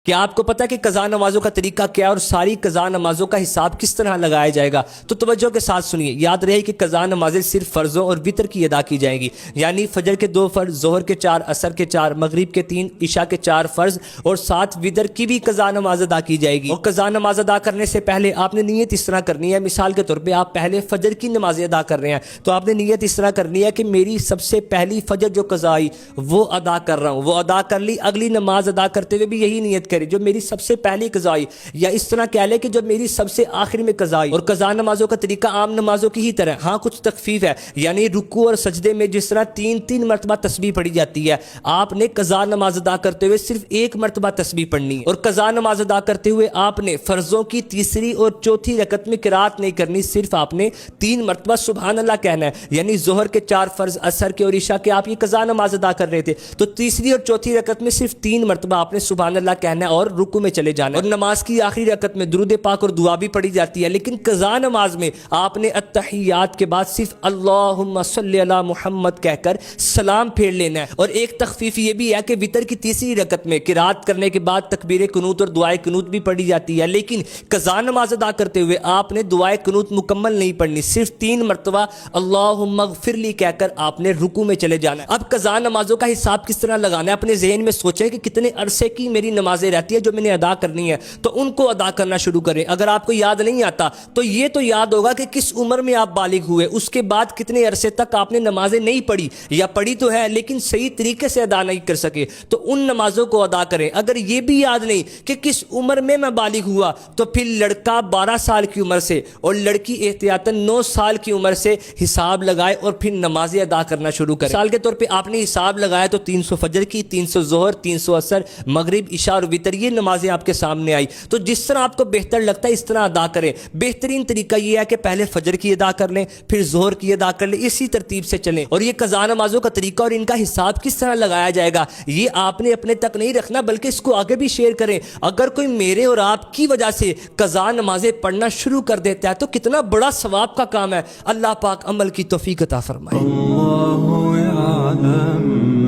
کیا آپ کو پتا ہے کہ قضا نمازوں کا طریقہ کیا ہے اور ساری قضا نمازوں کا حساب کس طرح لگایا جائے گا؟ تو توجہ کے ساتھ سنیے. یاد رہے کہ قضا نمازیں صرف فرضوں اور وتر کی ادا کی جائیں گی، یعنی فجر کے 2 فرض، ظہر کے 4، عصر کے 4، مغرب کے 3، عشاء کے 4 فرض اور 7 وتر کی بھی قضا نماز ادا کی جائے گی. اور قضا نماز ادا کرنے سے پہلے آپ نے نیت اس طرح کرنی ہے. مثال کے طور پہ آپ پہلے فجر کی نماز ادا کر رہے ہیں تو آپ نے نیت اس طرح کرنی ہے کہ میری سب سے پہلی فجر جو قضا آئی وہ ادا کر رہا ہوں، وہ ادا کر لی. اگلی نماز ادا کرتے ہوئے بھی یہی نیت کرے جو میری سب سے پہلی قضا آئی، یا اس طرح کہہ لے کہ جو میری سب سے آخر میں قضا آئی. اور قضا نمازوں کا طریقہ عام نمازوں کی ہی طرح، ہاں کچھ تخفیف ہے، یعنی رکوع اور سجدے میں جس طرح 3 مرتبہ تسبیح پڑھی جاتی ہے، آپ نے قضا نماز ادا کرتے ہوئے صرف 1 مرتبہ تسبیح پڑھنی ہے. اور قضا نماز ادا کرتے ہوئے آپ نے فرضوں کی تیسری اور چوتھی رکعت میں قرات نہیں کرنی، صرف آپ نے 3 مرتبہ سبحان اللہ کہنا ہے. یعنی ظہر کے 4 فرض، عصر کے اور عشاء کے آپ یہ قضا نماز ادا کر رہے تھے تو تیسری اور چوتھی رکعت میں صرف 3 مرتبہ آپ نے سبحان اللہ کہنا ہے اور رکوع میں چلے جانا ہے. اور نماز کی آخری رکعت میں درود پاک اور دعا بھی پڑھی جاتی ہے، لیکن قضا نماز میں آپ نے التحیات کے بعد صرف اللہم صلی علی محمد کہہ کر سلام پھیر لینا ہے. اور ایک تخفیف یہ بھی ہے کہ وتر کی تیسری رکعت میں قرات کرنے کے بعد تکبیر قنوت اور دعائے قنوت بھی پڑھی جاتی ہے، لیکن قضا نماز ادا کرتے ہوئے آپ نے دعائے قنوت مکمل نہیں پڑھنی، صرف 3 مرتبہ اللہم اغفر لی کہہ کر آپ نے رکوع میں چلے جانا ہے. اب قضا نمازوں کا حساب کس طرح لگانا ہے؟ اپنے ذہن میں سوچیں کہ کتنے عرصے کی میری نمازیں رہتی ہے جو میں نے ادا کرنی ہے، تو ان کو ادا کرنا شروع کریں. اگر آپ کو یاد نہیں آتا تو یہ تو یاد ہوگا کہ کس عمر میں آپ بالغ ہوئے، اس کے بعد کتنے عرصے تک آپ نے نمازیں نہیں پڑھی، یا پڑھی تو ہے لیکن صحیح طریقے سے ادا نہیں کر سکے، تو ان نمازوں کو ادا کریں. اگر یہ بھی یاد نہیں کہ کس عمر میں بالغ ہوا، تو پھر لڑکا 12 سال کی عمر سے اور لڑکی احتیاطاً 9 سال کی عمر سے حساب لگائے اور پھر نمازیں ادا کرنا شروع کریں. مثال کے طور پہ آپ نے حساب لگایا تو 300 فجر کی، 300 ظہر، 300 عصر، مغرب، عشاء اور وتر، یہ نمازیں آپ کے سامنے آئی. تو جس طرح آپ کو بہتر لگتا ہے اس طرح ادا کریں. بہترین طریقہ یہ ہے کہ پہلے فجر کی ادا کر لیں، پھر ظہر کی ادا کر لیں، اسی ترتیب سے چلیں. اور یہ قضا نمازوں کا طریقہ اور ان کا حساب کس طرح لگایا جائے گا یہ آپ نے اپنے تک نہیں رکھنا، بلکہ اس کو آگے بھی شیئر کریں. اگر کوئی میرے اور آپ کی وجہ سے قضا نمازیں پڑھنا شروع کر دیتا ہے تو کتنا بڑا ثواب کا کام ہے. اللہ پاک عمل کی توفیق عطا فرمائے. اللہ یعلم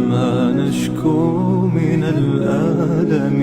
ما نشکو من الالم